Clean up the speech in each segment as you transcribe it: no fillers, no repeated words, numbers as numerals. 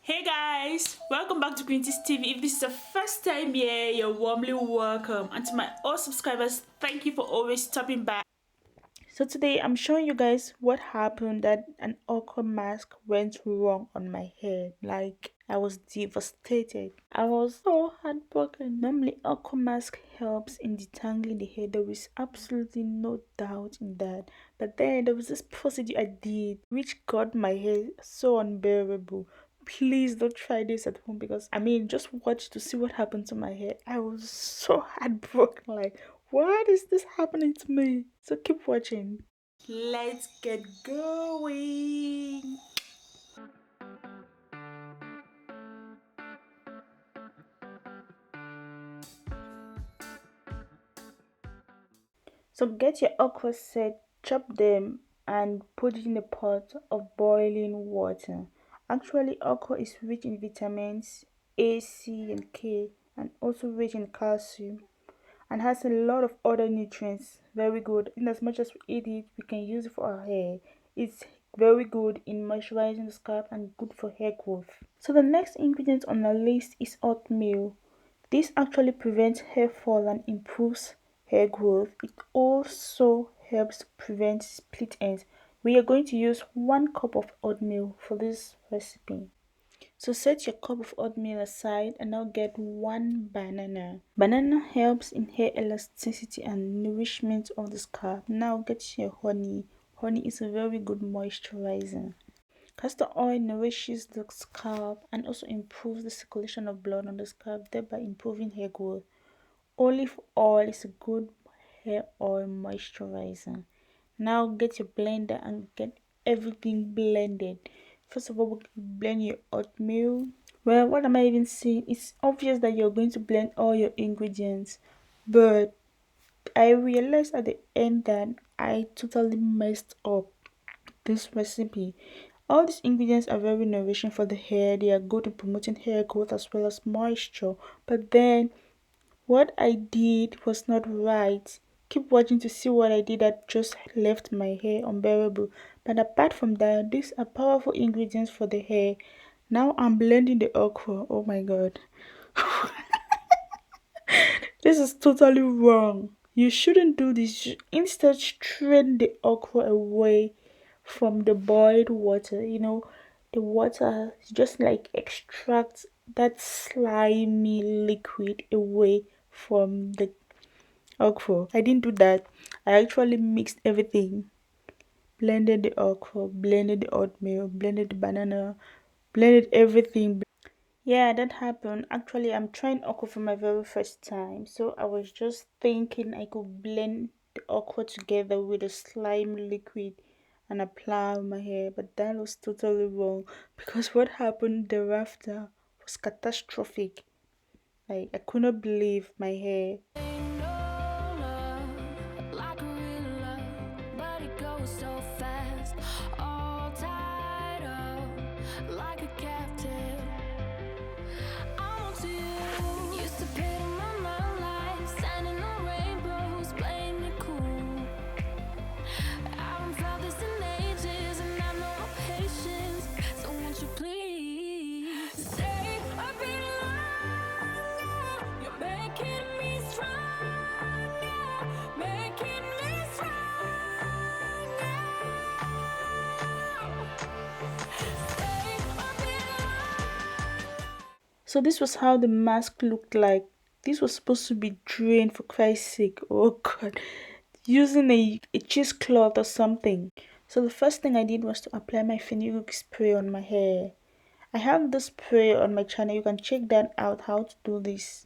Hey guys, welcome back to queent'stv. If this is the first time here, you're warmly welcome. And to my all subscribers, thank you for always stopping by. So today I'm showing you guys what happened that an okra mask went wrong on my hair. Like I was devastated. I was so heartbroken. Normally okra mask helps in detangling the hair. There is absolutely no doubt in that. But then there was this procedure I did which got my hair so unbearable. Please don't try this at home because just watch to see what happened to my hair. I was so heartbroken. Like, what is this happening to me? So keep watching. Let's get going. So get your okra set, chop them, and put it in a pot of boiling water. Actually, okra is rich in vitamins A, C, and K, and also rich in calcium, and has a lot of other nutrients. Very good. In as much as we eat it, we can use it for our hair. It's very good in moisturizing the scalp and good for hair growth. So the next ingredient on the list is oatmeal. This actually prevents hair fall and improves hair growth. It also helps prevent split ends. We are going to use 1 cup of oatmeal for this recipe. So set your cup of oatmeal aside and now get 1 banana. Banana helps in hair elasticity and nourishment of the scalp. Now get your honey. Honey is a very good moisturizer. Castor oil nourishes the scalp and also improves the circulation of blood on the scalp, thereby improving hair growth. Olive oil is a good hair oil moisturizer. Now get your blender and get everything blended. First of all, blend your oatmeal. Well, what am I even saying? It's obvious that you're going to blend all your ingredients, but I realized at the end that I totally messed up this recipe. All these ingredients are very nourishing for the hair. They are good in promoting hair growth as well as moisture. But then what I did was not right. Keep watching to see what I did that just left my hair unbearable. But apart from that, these are powerful ingredients for the hair. Now I'm blending the okra. Oh my god. This is totally wrong. You shouldn't do this. You instead strain the okra away from the boiled water. The water just like extracts that slimy liquid away from the okra. I didn't do that. I actually mixed everything. Blended the okra, blended the oatmeal, blended the banana, blended everything. Yeah, that happened. Actually, I'm trying okra for my very first time. So I was just thinking I could blend the okra together with a slime liquid and apply on my hair. But that was totally wrong because what happened thereafter was catastrophic. Like, I couldn't believe my hair. So this was how the mask looked like. This was supposed to be drained for Christ's sake. Oh god. Using a cheesecloth or something. So the first thing I did was to apply my fenugreek spray on my hair. I have this spray on my channel. You can check that out how to do this.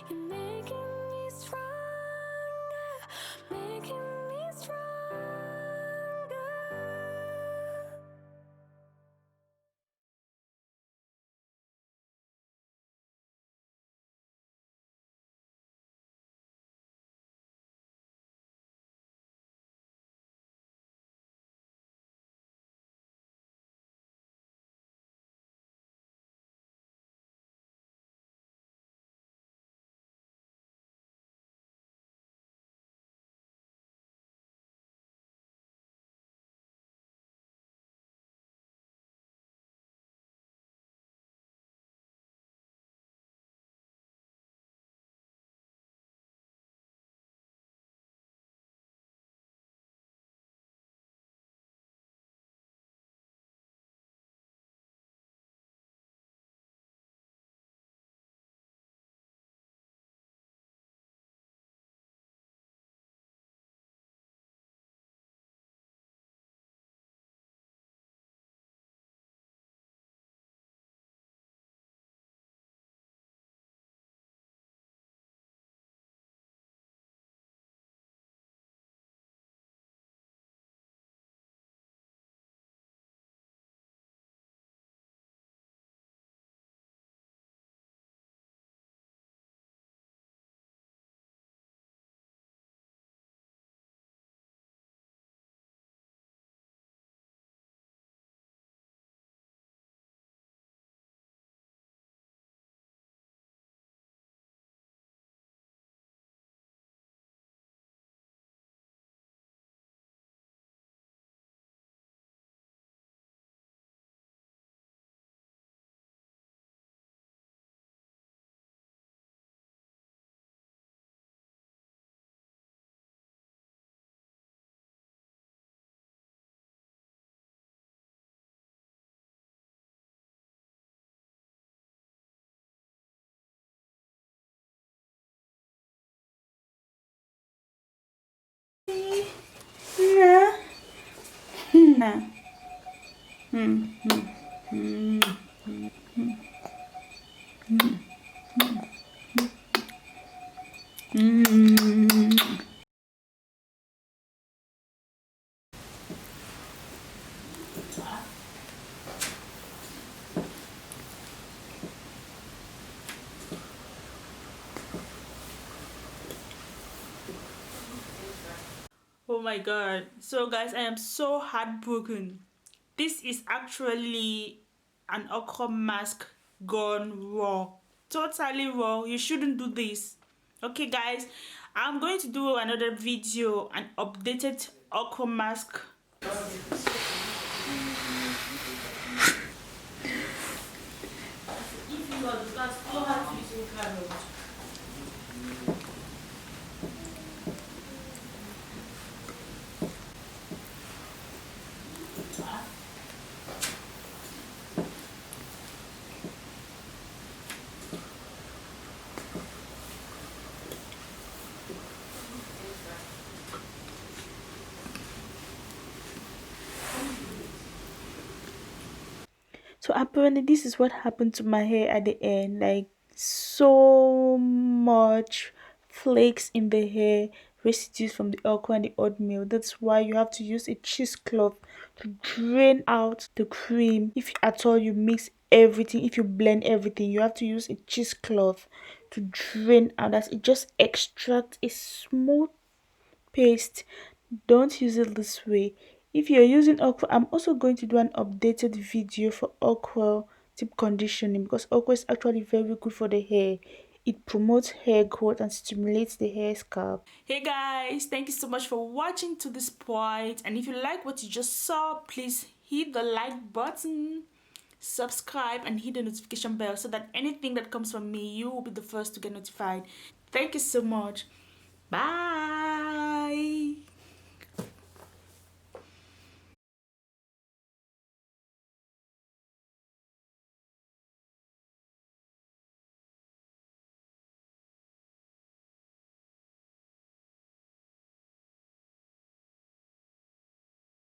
You're making me stronger, making me stronger. Oh my god. So guys, I am so heartbroken. This is actually an okra mask gone raw. Totally raw. You shouldn't do this. Okay guys, I'm going to do another video, an updated okra mask. So apparently this is what happened to my hair at the end. Like so much flakes in the hair, residues from the okra and the oatmeal. That's why you have to use a cheesecloth to drain out the cream. If at all you mix everything, if you blend everything, you have to use a cheesecloth to drain out. That it just extracts a smooth paste. Don't use it this way. If you're using okra, I'm also going to do an updated video for okra deep conditioning, because okra is actually very good for the hair. It promotes hair growth and stimulates the hair scalp. Hey guys, thank you so much for watching to this point, and if you like what you just saw, please hit the like button, subscribe, and hit the notification bell so that anything that comes from me, you will be the first to get notified. Thank you so much. Bye.